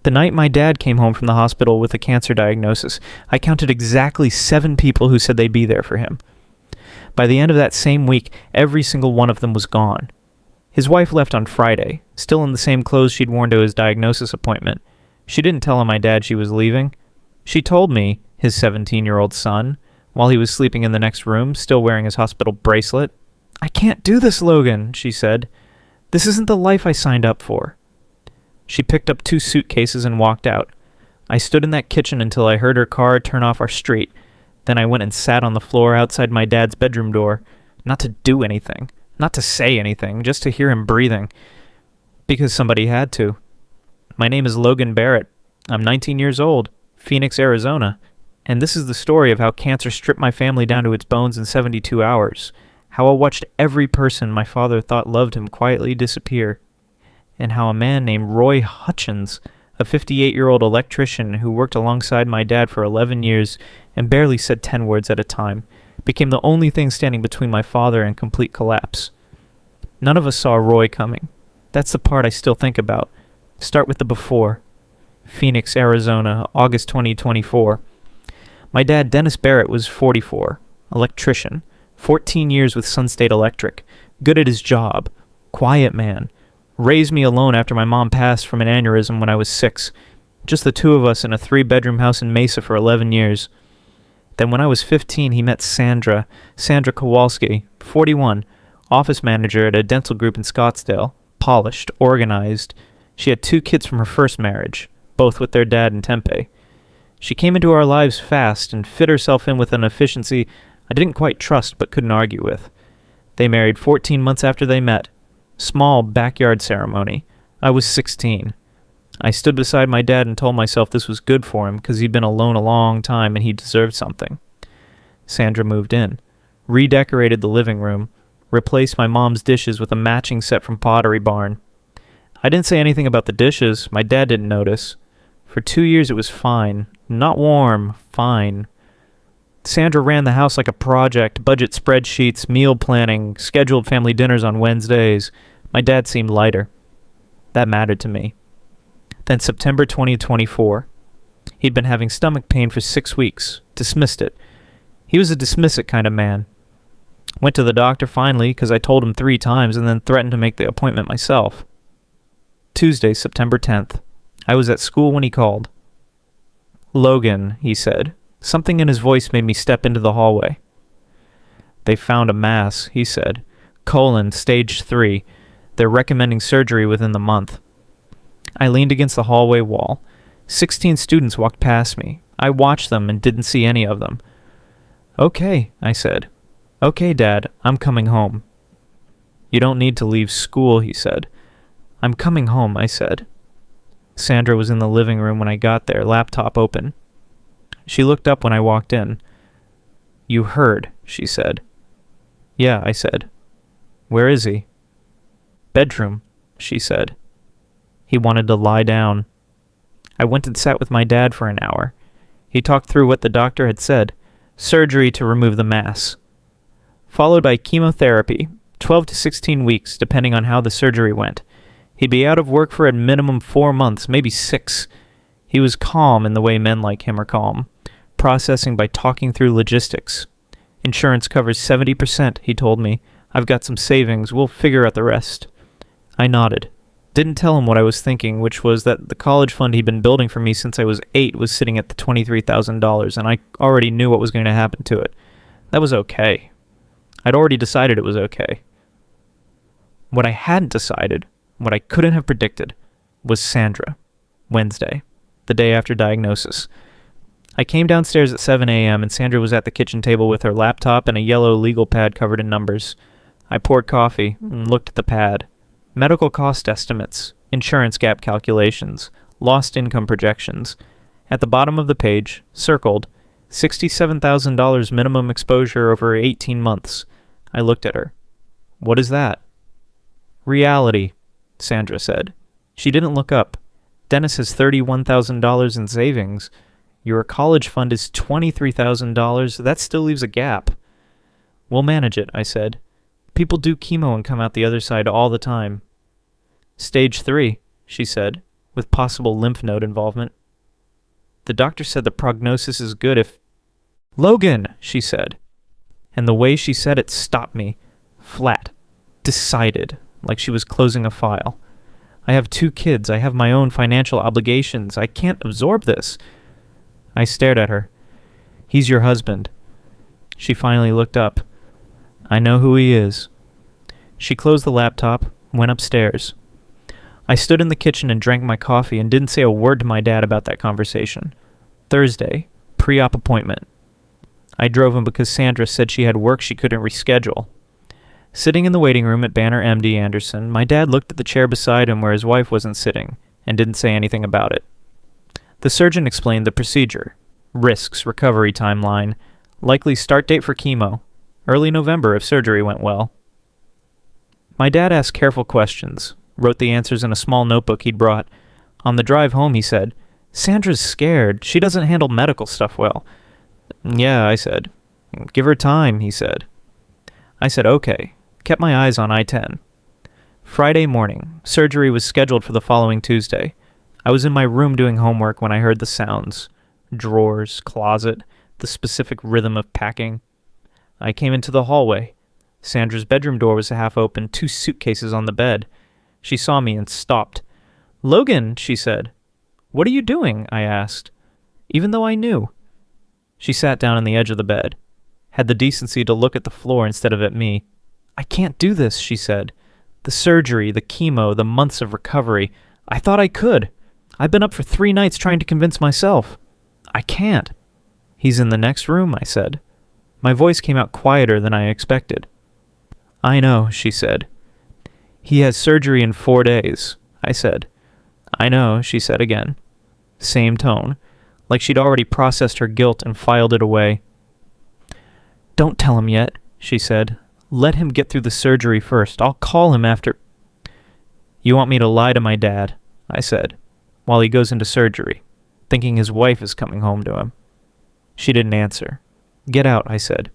The night my dad came home from the hospital with a cancer diagnosis, I counted exactly 7 people who said they'd be there for him. By the end of that same week, every single one of them was gone. His wife left on Friday, still in the same clothes she'd worn to his diagnosis appointment. She didn't tell my dad she was leaving. She told me, his 17-year-old son, while he was sleeping in the next room, still wearing his hospital bracelet. "I can't do this, Logan," she said. "This isn't the life I signed up for." She picked up 2 suitcases and walked out. I stood in that kitchen until I heard her car turn off our street. Then I went and sat on the floor outside my dad's bedroom door, not to do anything, not to say anything, just to hear him breathing. Because somebody had to. My name is Logan Barrett. I'm 19 years old, Phoenix, Arizona. And this is the story of how cancer stripped my family down to its bones in 72 hours. How I watched every person my father thought loved him quietly disappear. And how a man named Roy Hutchins, a 58-year-old electrician who worked alongside my dad for 11 years and barely said 10 words at a time, became the only thing standing between my father and complete collapse. None of us saw Roy coming. That's the part I still think about. Start with the before. Phoenix, Arizona, August 2024. My dad, Dennis Barrett, was 44, electrician, 14 years with Sunstate Electric, good at his job, quiet man, raised me alone after my mom passed from an aneurysm when I was 6, just the 2 of us in a 3-bedroom house in Mesa for 11 years. Then when I was 15, he met Sandra Kowalski, 41, office manager at a dental group in Scottsdale, polished, organized. She had 2 kids from her first marriage, both with their dad in Tempe. She came into our lives fast and fit herself in with an efficiency I didn't quite trust but couldn't argue with. They married 14 months after they met. Small backyard ceremony. I was 16. I stood beside my dad and told myself this was good for him because he'd been alone a long time and he deserved something. Sandra moved in, redecorated the living room, replaced my mom's dishes with a matching set from Pottery Barn. I didn't say anything about the dishes. My dad didn't notice. For 2 years it was fine. Not warm, fine. Sandra ran the house like a project, budget spreadsheets, meal planning, scheduled family dinners on Wednesdays. My dad seemed lighter. That mattered to me. Then September 2024. He'd been having stomach pain for 6 weeks. Dismissed it. He was a dismiss it kind of man. Went to the doctor finally because I told him 3 times and then threatened to make the appointment myself. Tuesday, September 10th. I was at school when he called. "Logan," he said. Something in his voice made me step into the hallway. "They found a mass," he said. "Colon, stage 3. They're recommending surgery within the month." I leaned against the hallway wall. 16 students walked past me. I watched them and didn't see any of them. "Okay," I said. "Okay, Dad, I'm coming home." "You don't need to leave school," he said. "I'm coming home," I said. Sandra was in the living room when I got there, laptop open. She looked up when I walked in. "You heard," she said. "Yeah," I said. "Where is he?" "Bedroom," she said. He wanted to lie down. I went and sat with my dad for an hour. He talked through what the doctor had said. Surgery to remove the mass. Followed by chemotherapy, 12 to 16 weeks, depending on how the surgery went. He'd be out of work for a minimum 4 months, maybe 6. He was calm in the way men like him are calm, processing by talking through logistics. "Insurance covers 70%, he told me. "I've got some savings. We'll figure out the rest." I nodded. Didn't tell him what I was thinking, which was that the college fund he'd been building for me since I was 8 was sitting at the $23,000, and I already knew what was going to happen to it. That was okay. I'd already decided it was okay. What I hadn't decided, what I couldn't have predicted, was Sandra. Wednesday, the day after diagnosis. I came downstairs at 7 a.m. and Sandra was at the kitchen table with her laptop and a yellow legal pad covered in numbers. I poured coffee and looked at the pad. Medical cost estimates, insurance gap calculations, lost income projections. At the bottom of the page, circled, $67,000 minimum exposure over 18 months. I looked at her. "What is that?" "Reality," Sandra said. She didn't look up. "Dennis has $31,000 in savings. Your college fund is $23,000. That still leaves a gap." "We'll manage it," I said. "People do chemo and come out the other side all the time." "Stage 3, she said. with possible lymph node involvement. The doctor said the prognosis is good if... Logan, she said. And the way she said it stopped me. Flat. Decided. Like she was closing a file. I have 2 kids. I have my own financial obligations. I can't absorb this. I stared at her. He's your husband. She finally looked up. I know who he is. She closed the laptop, went upstairs. I stood in the kitchen and drank my coffee and didn't say a word to my dad about that conversation. Thursday, pre-op appointment. I drove him because Sandra said she had work she couldn't reschedule. Sitting in the waiting room at Banner MD Anderson, my dad looked at the chair beside him where his wife wasn't sitting and didn't say anything about it. The surgeon explained the procedure, risks, recovery timeline, likely start date for chemo, early November if surgery went well. My dad asked careful questions, wrote the answers in a small notebook he'd brought. On the drive home, he said, Sandra's scared. She doesn't handle medical stuff well. Yeah, I said. Give her time, he said. I said, okay. Kept my eyes on I-10. Friday morning. Surgery was scheduled for the following Tuesday. I was in my room doing homework when I heard the sounds. Drawers, closet, the specific rhythm of packing. I came into the hallway. Sandra's bedroom door was half open, 2 suitcases on the bed. She saw me and stopped. Logan, she said. What are you doing? I asked, even though I knew. She sat down on the edge of the bed, had the decency to look at the floor instead of at me. I can't do this, she said. The surgery, the chemo, the months of recovery. I thought I could. I've been up for 3 nights trying to convince myself. I can't. He's in the next room, I said. My voice came out quieter than I expected. I know, she said. He has surgery in 4 days, I said. I know, she said again. Same tone, like she'd already processed her guilt and filed it away. Don't tell him yet, she said. Let him get through the surgery first. I'll call him after... You want me to lie to my dad, I said, while he goes into surgery, thinking his wife is coming home to him. She didn't answer. Get out, I said.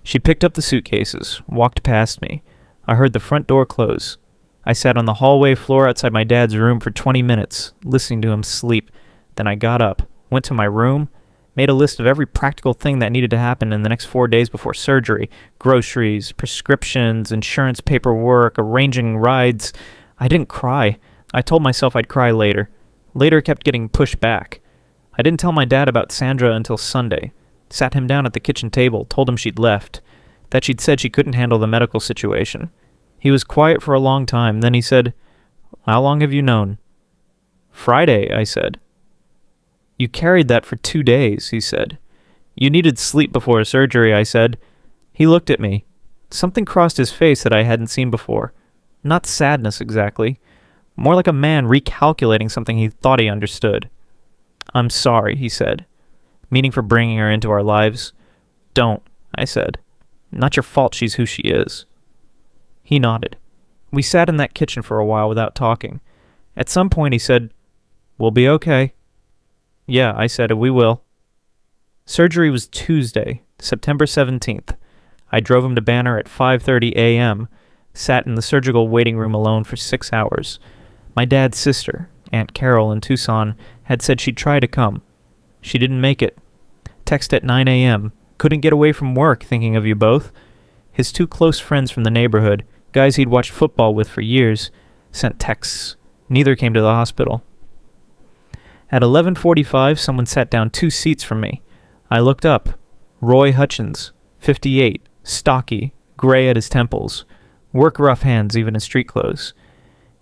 She picked up the suitcases, walked past me. I heard the front door close. I sat on the hallway floor outside my dad's room for 20 minutes, listening to him sleep. Then I got up, went to my room, made a list of every practical thing that needed to happen in the next 4 days before surgery. Groceries, prescriptions, insurance paperwork, arranging rides. I didn't cry. I told myself I'd cry later. Later kept getting pushed back. I didn't tell my dad about Sandra until Sunday. Sat him down at the kitchen table, told him she'd left, that she'd said she couldn't handle the medical situation. He was quiet for a long time. Then he said, How long have you known? Friday, I said. You carried that for 2 days, he said. You needed sleep before surgery, I said. He looked at me. Something crossed his face that I hadn't seen before. Not sadness exactly. More like a man recalculating something he thought he understood. I'm sorry, he said, meaning for bringing her into our lives. Don't, I said. Not your fault she's who she is. He nodded. We sat in that kitchen for a while without talking. At some point he said, We'll be okay. Yeah, I said, we will. Surgery was Tuesday, September 17th. I drove him to Banner at 5:30 a.m., sat in the surgical waiting room alone for 6 hours. My dad's sister, Aunt Carol in Tucson, had said she'd try to come. She didn't make it. Text at 9 a.m. Couldn't get away from work, thinking of you both. His 2 close friends from the neighborhood, guys he'd watched football with for years, sent texts. Neither came to the hospital. At 11:45, someone sat down 2 seats from me. I looked up. Roy Hutchins, 58, stocky, gray at his temples. Work rough hands, even in street clothes.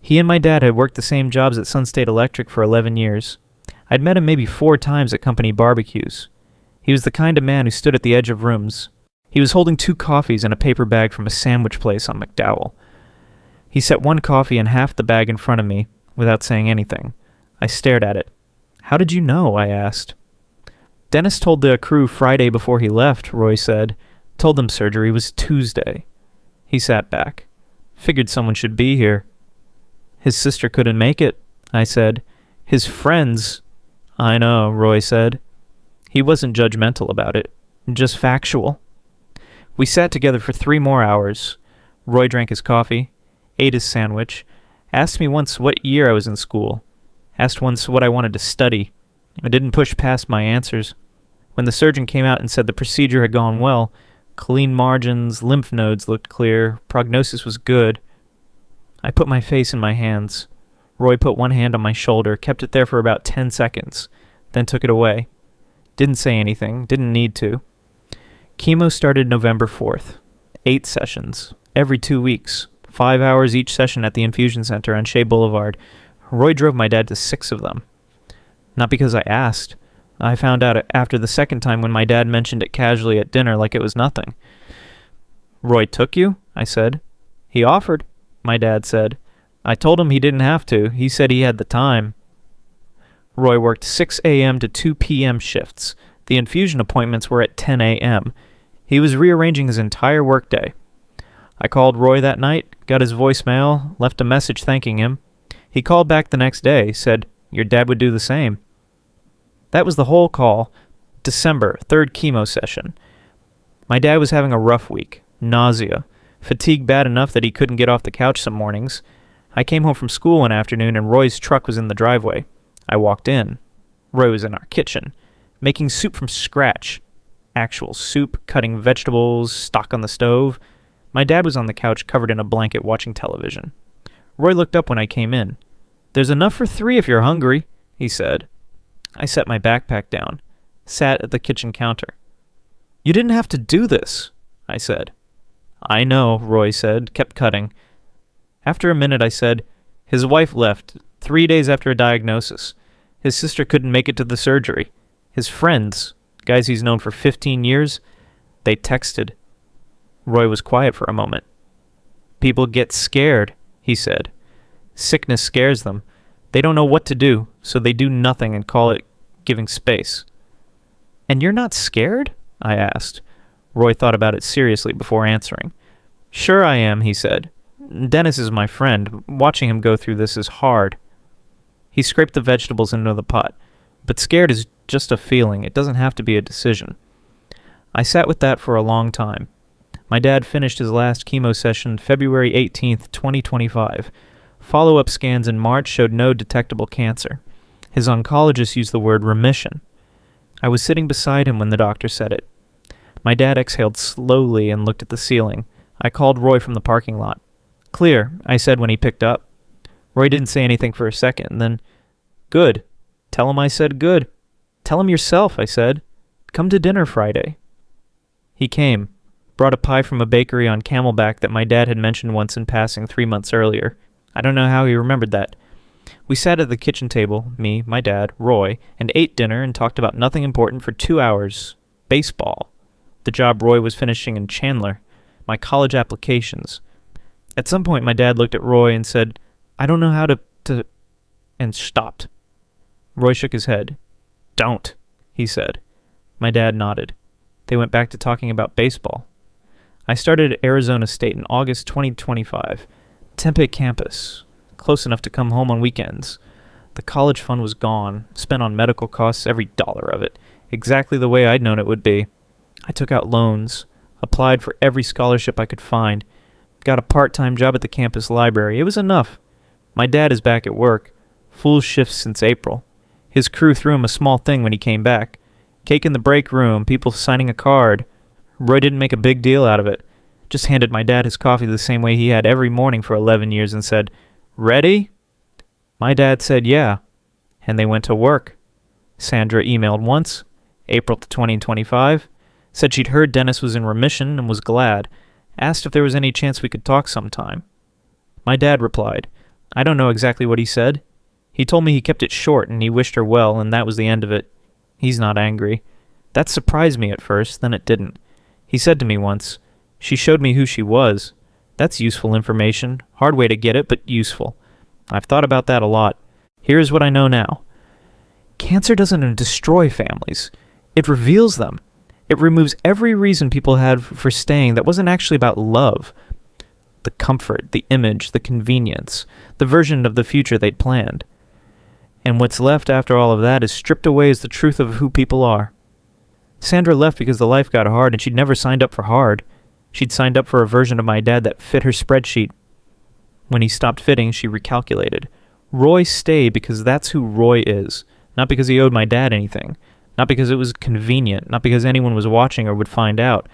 He and my dad had worked the same jobs at Sun State Electric for 11 years. I'd met him maybe 4 times at company barbecues. He was the kind of man who stood at the edge of rooms. He was holding 2 coffees and a paper bag from a sandwich place on McDowell. He set 1 coffee and half the bag in front of me, without saying anything. I stared at it. How did you know? I asked. Dennis told the crew Friday before he left, Roy said. Told them surgery was Tuesday. He sat back. Figured someone should be here. His sister couldn't make it, I said. His friends... I know, Roy said. He wasn't judgmental about it, just factual. We sat together for 3 more hours. Roy drank his coffee, ate his sandwich, asked me once what year I was in school. Asked once what I wanted to study. I didn't push past my answers. When the surgeon came out and said the procedure had gone well, clean margins, lymph nodes looked clear, prognosis was good, I put my face in my hands. Roy put one hand on my shoulder, kept it there for about 10 seconds, then took it away. Didn't say anything, didn't need to. Chemo started November 4th. 8 sessions, every 2 weeks, 5 hours each session at the infusion center on Shea Boulevard. Roy drove my dad to 6 of them. Not because I asked. I found out after the second time when my dad mentioned it casually at dinner like it was nothing. Roy took you? I said. He offered, my dad said. I told him he didn't have to. He said he had the time. Roy worked 6 a.m. to 2 p.m. shifts. The infusion appointments were at 10 a.m. He was rearranging his entire workday. I called Roy that night, got his voicemail, left a message thanking him. He called back the next day, said, "Your dad would do the same." That was the whole call. December, 3rd chemo session. My dad was having a rough week. Nausea. Fatigue bad enough that he couldn't get off the couch some mornings. I came home from school one afternoon and Roy's truck was in the driveway. I walked in. Roy was in our kitchen, making soup from scratch. Actual soup, cutting vegetables, stock on the stove. My dad was on the couch covered in a blanket watching television. Roy looked up when I came in. "There's enough for 3 if you're hungry," he said. I set my backpack down, sat at the kitchen counter. "You didn't have to do this," I said. "I know," Roy said, kept cutting. After a minute I said, "His wife left 3 days after a diagnosis. His sister couldn't make it to the surgery. His friends, guys he's known for 15 years, they texted." Roy was quiet for a moment. "People get scared," he said. "Sickness scares them. They don't know what to do, so they do nothing and call it giving space." "And you're not scared?" I asked. Roy thought about it seriously before answering. "Sure I am," he said. "Dennis is my friend. Watching him go through this is hard." He scraped the vegetables into the pot. "But scared is just a feeling. It doesn't have to be a decision." I sat with that for a long time. My dad finished his last chemo session February 18th, 2025. Follow-up scans in March showed no detectable cancer. His oncologist used the word remission. I was sitting beside him when the doctor said it. My dad exhaled slowly and looked at the ceiling. I called Roy from the parking lot. "Clear," I said when he picked up. Roy didn't say anything for a second, then, "Good." "Tell him I said good." "Tell him yourself," I said. "Come to dinner Friday." He came, brought a pie from a bakery on Camelback that my dad had mentioned once in passing 3 months earlier. I don't know how he remembered that. We sat at the kitchen table, me, my dad, Roy, and ate dinner and talked about nothing important for 2 hours. Baseball. The job Roy was finishing in Chandler. My college applications. At some point my dad looked at Roy and said, "I don't know how to," and stopped. Roy shook his head. "Don't," he said. My dad nodded. They went back to talking about baseball. I started at Arizona State in August 2025. Tempe campus. Close enough to come home on weekends. The college fund was gone, spent on medical costs, every dollar of it. Exactly the way I'd known it would be. I took out loans, applied for every scholarship I could find, got a part-time job at the campus library. It was enough. My dad is back at work, full shifts since April. His crew threw him a small thing when he came back. Cake in the break room, people signing a card. Roy didn't make a big deal out of it. Just handed my dad his coffee the same way he had every morning for 11 years and said, "Ready?" My dad said yeah, and they went to work. Sandra emailed once, April 2025, said she'd heard Dennis was in remission and was glad, asked if there was any chance we could talk sometime. My dad replied, I don't know exactly what he said. He told me he kept it short and he wished her well and that was the end of it. He's not angry. That surprised me at first, then it didn't. He said to me once, "She showed me who she was." That's useful information. Hard way to get it, but useful. I've thought about that a lot. Here's what I know now. Cancer doesn't destroy families. It reveals them. It removes every reason people had for staying that wasn't actually about love. The comfort, the image, the convenience, the version of the future they'd planned. And what's left after all of that is stripped away as the truth of who people are. Sandra left because the life got hard and she'd never signed up for hard. She'd signed up for a version of my dad that fit her spreadsheet. When he stopped fitting, she recalculated. Roy stayed because that's who Roy is, not because he owed my dad anything, not because it was convenient, not because anyone was watching or would find out.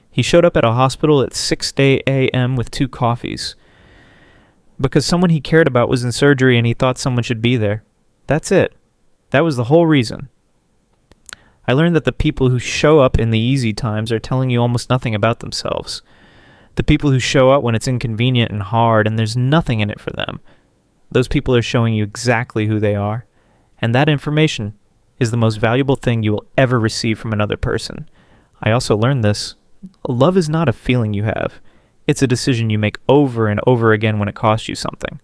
He showed up at a hospital at 6 a.m. with 2 coffees. Because someone he cared about was in surgery and he thought someone should be there. That's it. That was the whole reason. I learned that the people who show up in the easy times are telling you almost nothing about themselves. The people who show up when it's inconvenient and hard and there's nothing in it for them, those people are showing you exactly who they are. And that information is the most valuable thing you will ever receive from another person. I also learned this. Love is not a feeling you have. It's a decision you make over and over again when it costs you something.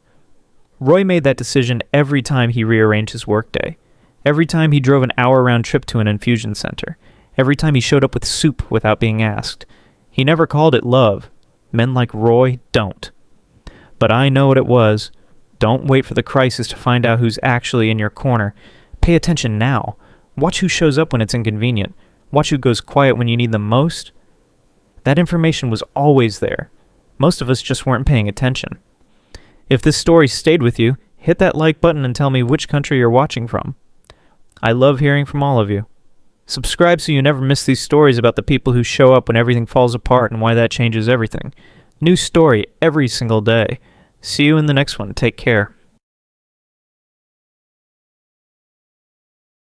Roy made that decision every time he rearranged his workday. Every time he drove an hour-round trip to an infusion center. Every time he showed up with soup without being asked. He never called it love. Men like Roy don't. But I know what it was. Don't wait for the crisis to find out who's actually in your corner. Pay attention now. Watch who shows up when it's inconvenient. Watch who goes quiet when you need them most. That information was always there. Most of us just weren't paying attention. If this story stayed with you, hit that like button and tell me which country you're watching from. I love hearing from all of you. Subscribe so you never miss these stories about the people who show up when everything falls apart and why that changes everything. New story every single day. See you in the next one. Take care.